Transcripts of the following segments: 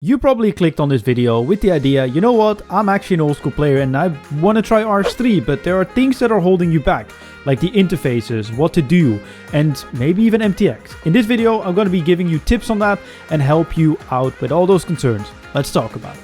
You probably clicked on this video with the idea, you know what, I'm actually an old school player and I want to try RS3, but there are things that are holding you back, like the interfaces, what to do, and maybe even MTX. In this video, I'm going to be giving you tips on that and help you out with all those concerns. Let's talk about it.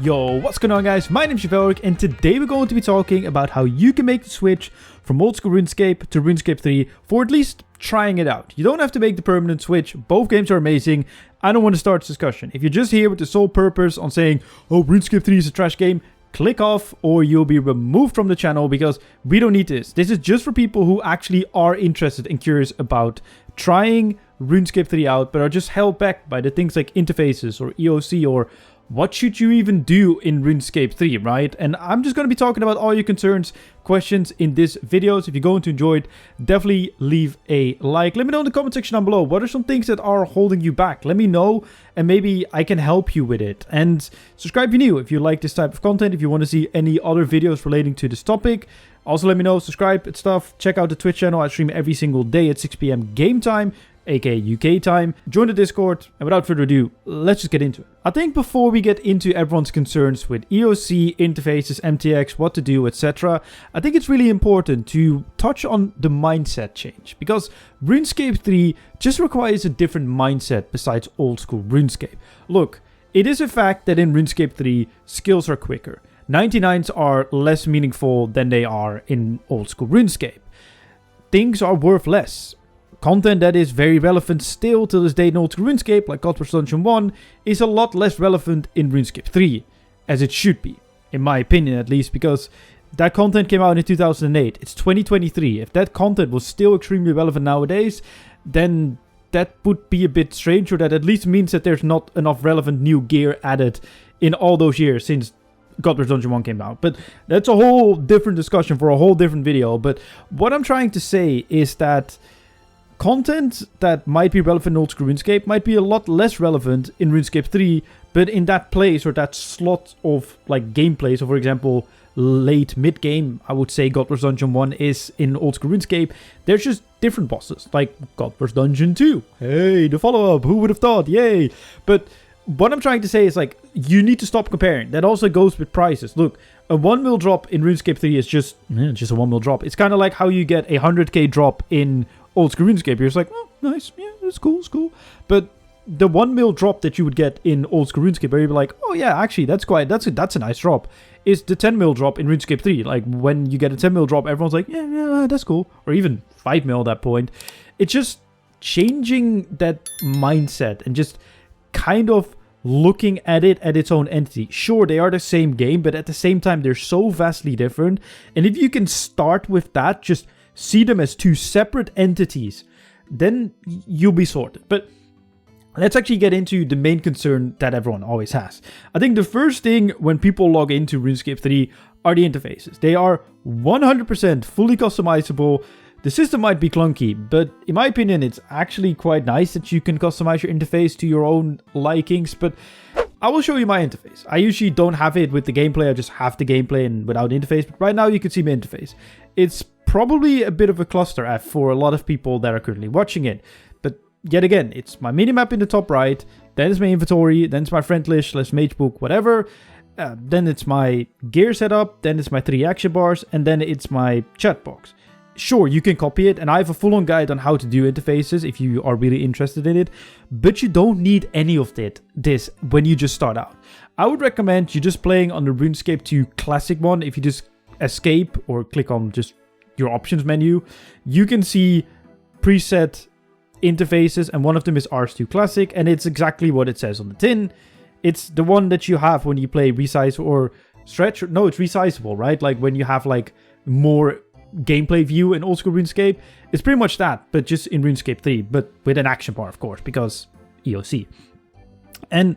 Yo, what's going on guys? My name is Chevalric and today we're going to be talking about how you can make the switch from old school RuneScape to RuneScape 3 for at least trying it out. You don't have to make the permanent switch. Both games are amazing. I don't want to start this discussion. If you're just here with the sole purpose on saying, oh, RuneScape 3 is a trash game, click off or you'll be removed from the channel because we don't need this. This is just for people who actually are interested and curious about trying RuneScape 3 out, but are just held back by the things like interfaces or EOC or what should you even do in RuneScape 3, right? And I'm just going to be talking about all your concerns, questions in this video. So if you're going to enjoy it, definitely leave a like. Let me know in the comment section down below. What are some things that are holding you back? Let me know and maybe I can help you with it. And subscribe if you're new, if you like this type of content, if you want to see any other videos relating to this topic. Also let me know, subscribe and stuff. Check out the Twitch channel. I stream every single day at 6 p.m. game time, aka UK time. Join the Discord, and without further ado, let's just get into it. I think before we get into everyone's concerns with EOC, interfaces, MTX, what to do, etc., I think it's really important to touch on the mindset change, because RuneScape 3 just requires a different mindset besides old school RuneScape. Look, it is a fact that in RuneScape 3, skills are quicker. 99s are less meaningful than they are in old school RuneScape. Things are worth less. Content that is very relevant still to this day in old school RuneScape, like God vs. Dungeon 1, is a lot less relevant in RuneScape 3, as it should be, in my opinion at least, because that content came out in 2008. It's 2023. If that content was still extremely relevant nowadays, then that would be a bit strange, or that at least means that there's not enough relevant new gear added in all those years since God vs. Dungeon 1 came out. But that's a whole different discussion for a whole different video. But what I'm trying to say is that content that might be relevant in old school RuneScape might be a lot less relevant in RuneScape 3, but in that place or that slot of like gameplay. So for example, late mid-game, I would say God vs. Dungeon 1 is in old school RuneScape. There's just different bosses, like God vs. Dungeon 2. Hey, the follow-up, who would have thought? Yay! But what I'm trying to say is like, you need to stop comparing. That also goes with prices. Look, a 1 mil drop in RuneScape 3 is just a 1 mil drop. It's kind of like how you get a 100k drop in old school RuneScape. You're just like, oh, nice, yeah, it's cool, it's cool. But the 1 mil drop that you would get in old school RuneScape, where you'd be like, oh yeah, actually, that's a nice drop, is the 10 mil drop in RuneScape 3. Like, when you get a 10 mil drop, everyone's like, yeah, that's cool. Or even 5 mil at that point. It's just changing that mindset and just kind of looking at it at its own entity. Sure, they are the same game, but at the same time, they're so vastly different. And if you can start with that, just see them as two separate entities, then you'll be sorted. But let's actually get into the main concern that everyone always has. I think the first thing when people log into RuneScape 3 are the interfaces. They are 100% fully customizable. The system might be clunky, but in my opinion, it's actually quite nice that you can customize your interface to your own likings. But I will show you my interface. I usually don't have it with the gameplay. I just have the gameplay and without interface. But right now you can see my interface. It's probably a bit of a cluster F for a lot of people that are currently watching it. But yet again, it's my minimap in the top right. Then it's my inventory. Then it's my friend list, mage book, whatever. Then it's my gear setup. Then it's my 3 action bars. And then it's my chat box. Sure, you can copy it, and I have a full-on guide on how to do interfaces if you are really interested in it, but you don't need any of this when you just start out. I would recommend you just playing on the RuneScape 2 Classic one. If you just escape or click on just your options menu, you can see preset interfaces, and one of them is RS2 Classic, and it's exactly what it says on the tin. It's the one that you have when you play resize or stretch. No, it's resizable, right? Like when you have like more gameplay view in old school RuneScape. It's pretty much that, but just in RuneScape 3, but with an action bar, of course, because EOC. And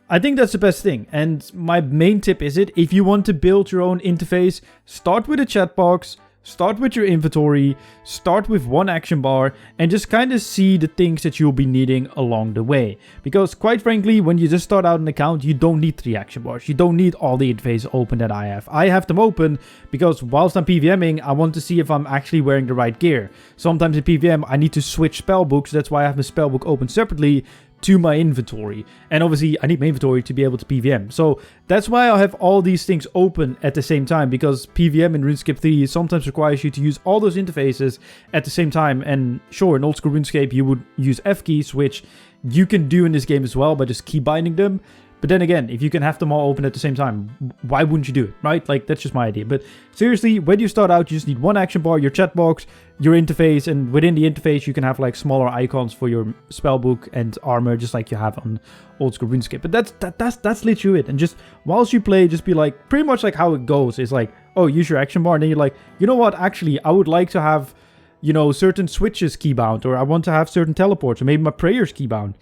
I think that's the best thing. And my main tip is if you want to build your own interface, start with a chat box, start with your inventory, start with one action bar, and just kind of see the things that you'll be needing along the way. Because quite frankly, when you just start out an account, you don't need 3 action bars. You don't need all the interfaces open that I have. I have them open because whilst I'm PVMing, I want to see if I'm actually wearing the right gear. Sometimes in PVM, I need to switch spellbooks. That's why I have the spellbook open separately to my inventory, and obviously I need my inventory to be able to PVM. So that's why I have all these things open at the same time, because PVM in RuneScape 3 sometimes requires you to use all those interfaces at the same time. And sure, in old school RuneScape you would use F keys, which you can do in this game as well by just key binding them. But then again, if you can have them all open at the same time, why wouldn't you do it, right? Like, that's just my idea. But seriously, when you start out, you just need one action bar, your chat box, your interface, and within the interface, you can have like smaller icons for your spellbook and armor, just like you have on old school RuneScape. But that's literally it. And just whilst you play, just be like, pretty much like how it goes is like, oh, use your action bar, and then you're like, you know what? Actually, I would like to have, you know, certain switches keybound, or I want to have certain teleports, or maybe my prayers keybound.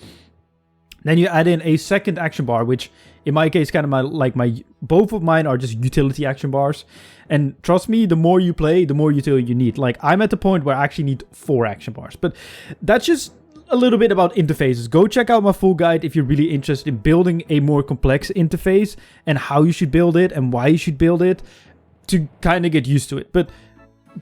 Then you add in a second action bar, which in my case, kind of both of mine are just utility action bars. And trust me, the more you play, the more utility you need. Like, I'm at the point where I actually need 4 action bars. But that's just a little bit about interfaces. Go check out my full guide if you're really interested in building a more complex interface and how you should build it and why you should build it to kind of get used to it. But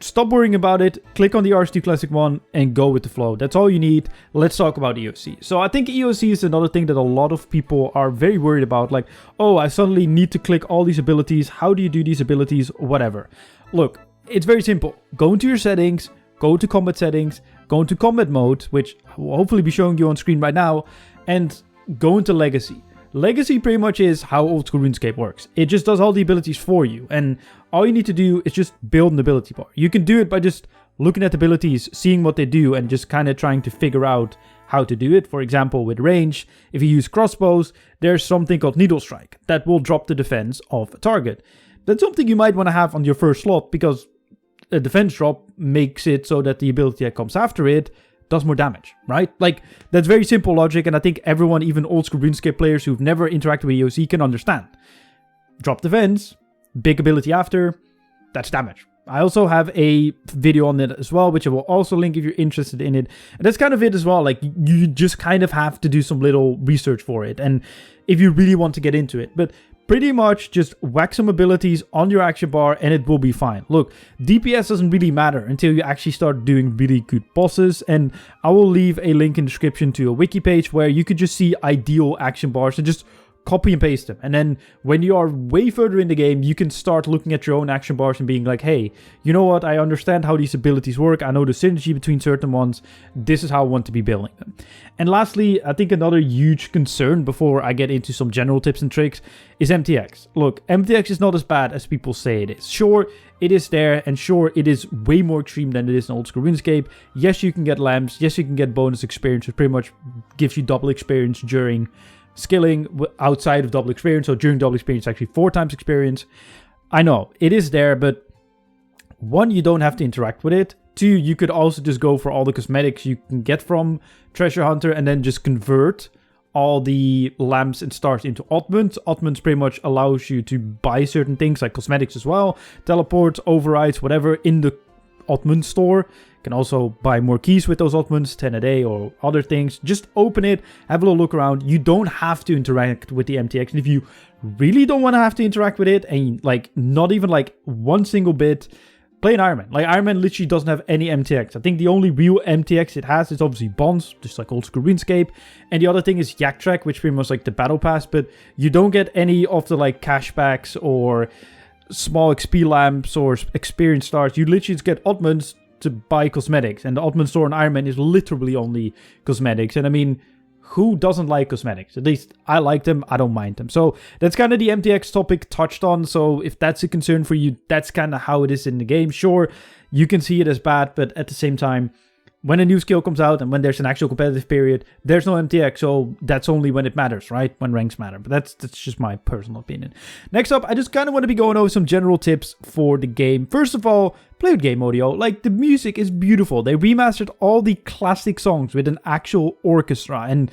stop worrying about it, click on the RS2 Classic one, and go with the flow. That's all you need. Let's talk about EOC. So I think EOC is another thing that a lot of people are very worried about. Like, oh, I suddenly need to click all these abilities. How do you do these abilities? Whatever. Look, it's very simple. Go into your settings, go to combat settings, go into combat mode, which I will hopefully be showing you on screen right now, and go into legacy. Legacy pretty much is how old school RuneScape works. It just does all the abilities for you, and all you need to do is just build an ability bar. You can do it by just looking at abilities, seeing what they do, and just kind of trying to figure out how to do it. For example, with range, if you use crossbows, there's something called Needle Strike that will drop the defense of a target. That's something you might want to have on your first slot, because a defense drop makes it so that the ability that comes after it does more damage, right? Like, that's very simple logic, and I think everyone, even old school RuneScape players who've never interacted with EOC, can understand. Drop defense, big ability after, that's damage. I also have a video on it as well, which I will also link if you're interested in it. And that's kind of it as well. Like, you just kind of have to do some little research for it, and if you really want to get into it. But pretty much just whack some abilities on your action bar and it will be fine. Look, DPS doesn't really matter until you actually start doing really good bosses, and I will leave a link in the description to a wiki page where you could just see ideal action bars and just copy and paste them. And then when you are way further in the game, you can start looking at your own action bars and being like, hey, you know what? I understand how these abilities work. I know the synergy between certain ones. This is how I want to be building them. And lastly, I think another huge concern before I get into some general tips and tricks is MTX. Look, MTX is not as bad as people say it is. Sure, it is there, and sure, it is way more extreme than it is in old school RuneScape. Yes, you can get lamps. Yes, you can get bonus experience, which pretty much gives you double experience during skilling outside of double experience. So during double experience, actually 4 times experience. I know it is there, but 1, you don't have to interact with it. 2, you could also just go for all the cosmetics you can get from Treasure Hunter and then just convert all the lamps and stars into oddments. Oddments pretty much allows you to buy certain things like cosmetics as well, teleports, overrides, whatever in the oddment store. You can also buy more keys with those oddments, 10 a day or other things. Just open it, have a little look around. You don't have to interact with the MTX. And if you really don't want to have to interact with it, and like not even like one single bit, play an Ironman. Like, Ironman literally doesn't have any MTX. I think the only real MTX it has is obviously bonds, just like old school RuneScape. And the other thing is Yak Track, which pretty much like the battle pass, but you don't get any of the like cashbacks or small XP lamps or experience stars. You literally just get oddments to buy cosmetics, and the oddment store on Ironman is literally only cosmetics. And I mean, who doesn't like cosmetics? At least I like them. I don't mind them. So that's kind of the MTX topic touched on. So if that's a concern for you, that's kind of how it is in the game. Sure, you can see it as bad, but at the same time, when a new skill comes out and when there's an actual competitive period, there's no MTX, so that's only when it matters, right? When ranks matter. But that's just my personal opinion. Next up, I just kind of want to be going over some general tips for the game. First of all, play with game audio. Like, the music is beautiful. They remastered all the classic songs with an actual orchestra, and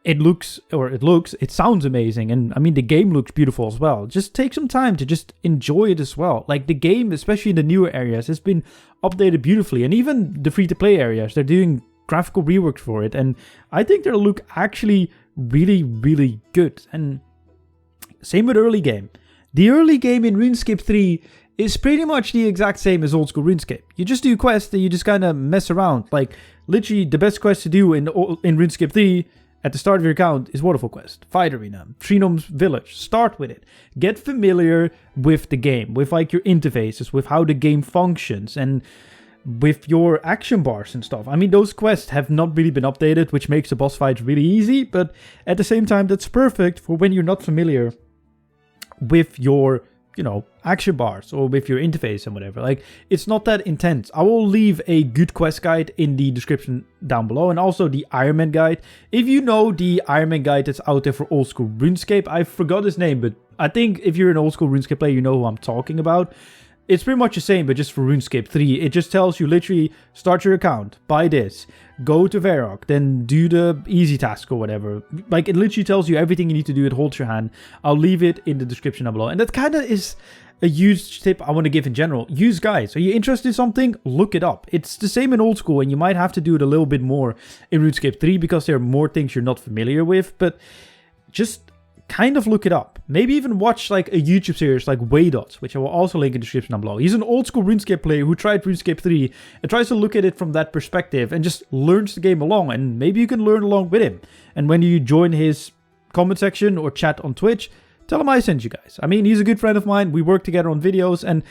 it sounds amazing. And I mean, the game looks beautiful as well. Just take some time to just enjoy it as well. Like the game, especially in the newer areas, has been updated beautifully. And even the free-to-play areas, they're doing graphical reworks for it. And I think they'll look actually really, really good. And same with early game. The early game in RuneScape 3 is pretty much the exact same as old school RuneScape. You just do quests and you just kind of mess around. Like, literally, the best quest to do in RuneScape 3 at the start of your account is Waterfall Quest, Fight Arena, Tree Gnome's Village. Start with it. Get familiar with the game, with like your interfaces, with how the game functions, and with your action bars and stuff. I mean, those quests have not really been updated, which makes the boss fights really easy, but at the same time, that's perfect for when you're not familiar with your, you know, action bars or with your interface and whatever. Like, it's not that intense. I will leave a good quest guide in the description down below, and also the Ironman guide. If you know the Ironman guide that's out there for old school RuneScape, I forgot his name, but I think if you're an old school RuneScape player, you know who I'm talking about. It's pretty much the same, but just for RuneScape 3. It just tells you literally, start your account, buy this, go to Varrock, then do the easy task or whatever. Like, it literally tells you everything you need to do. It holds your hand. I'll leave it in the description down below. And that kind of is a huge tip I want to give in general. Use guides. Are you interested in something? Look it up. It's the same in old school, and you might have to do it a little bit more in RuneScape 3 because there are more things you're not familiar with, but just kind of look it up. Maybe even watch like a YouTube series like Waydots, which I will also link in the description down below. He's an old school RuneScape player who tried RuneScape 3 and tries to look at it from that perspective and just learns the game along, and maybe you can learn along with him. And when you join his comment section or chat on Twitch, tell him I sent you guys. I mean, he's a good friend of mine. We work together on videos, and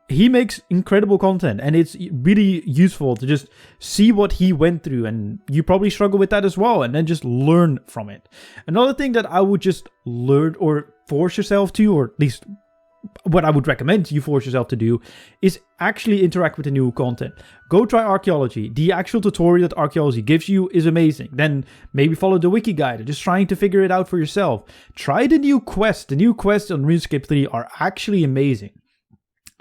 he makes incredible content, and it's really useful to just see what he went through, and you probably struggle with that as well, and then just learn from it. Another thing that I would just learn or force yourself to, or at least what I would recommend you force yourself to do, is actually interact with the new content. Go try archaeology. The actual tutorial that archaeology gives you is amazing. Then maybe follow the wiki guide, just trying to figure it out for yourself. Try the new quests. The new quests on RuneScape 3 are actually amazing.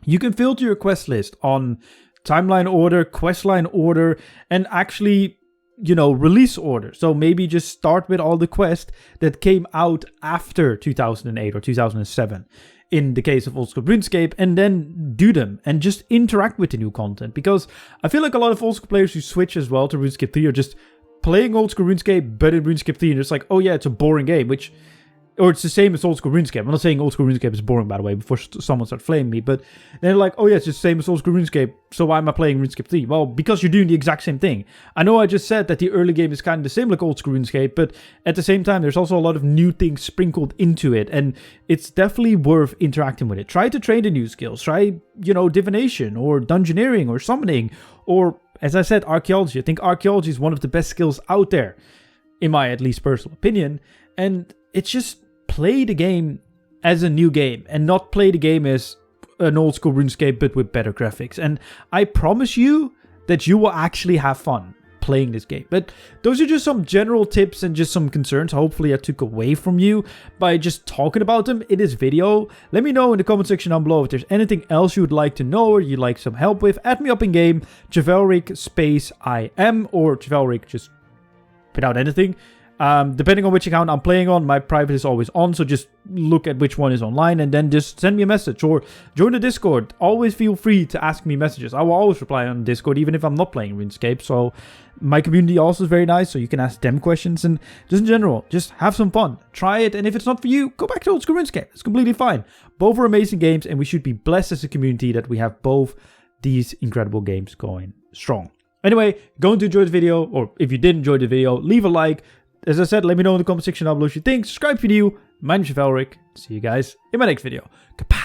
You can filter your quest list on timeline order, questline order, and actually, you know, release order. So maybe just start with all the quests that came out after 2008 or 2007 in the case of old school RuneScape, and then do them and just interact with the new content. Because I feel like a lot of old school players who switch as well to RuneScape 3 are just playing old school RuneScape, but in RuneScape 3, and it's like, oh yeah, it's a boring game, which... Or it's the same as old school RuneScape. I'm not saying old school RuneScape is boring, by the way, before someone starts flaming me. But they're like, oh yeah, it's just the same as old school RuneScape, so why am I playing RuneScape 3? Well, because you're doing the exact same thing. I know I just said that the early game is kind of the same like old school RuneScape, but at the same time, there's also a lot of new things sprinkled into it, and it's definitely worth interacting with it. Try to train the new skills. Try, you know, divination, or dungeoneering, or summoning, or, as I said, archaeology. I think archaeology is one of the best skills out there, in my at least personal opinion, and it's just... play the game as a new game and not play the game as an old school RuneScape but with better graphics. And I promise you that you will actually have fun playing this game. But those are just some general tips and just some concerns hopefully I took away from you by just talking about them in this video. Let me know in the comment section down below if there's anything else you would like to know or you'd like some help with. Add me up in game, Chevalric space IM, or Chevalric just without anything. Depending on which account I'm playing on, my private is always on, so just look at which one is online and then just send me a message or join the Discord. Always feel free to ask me messages. I will always reply on Discord even if I'm not playing RuneScape. So my community also is very nice, so you can ask them questions, and just in general, just have some fun. Try it, and if it's not for you, go back to old school RuneScape. It's completely fine. Both are amazing games, and we should be blessed as a community that we have both these incredible games going strong. Anyway, going to enjoy the video, or if you did enjoy the video, leave a like. As I said, let me know in the comment section down below what you think. Subscribe if you're new. My name is Chevalric. See you guys in my next video. Goodbye.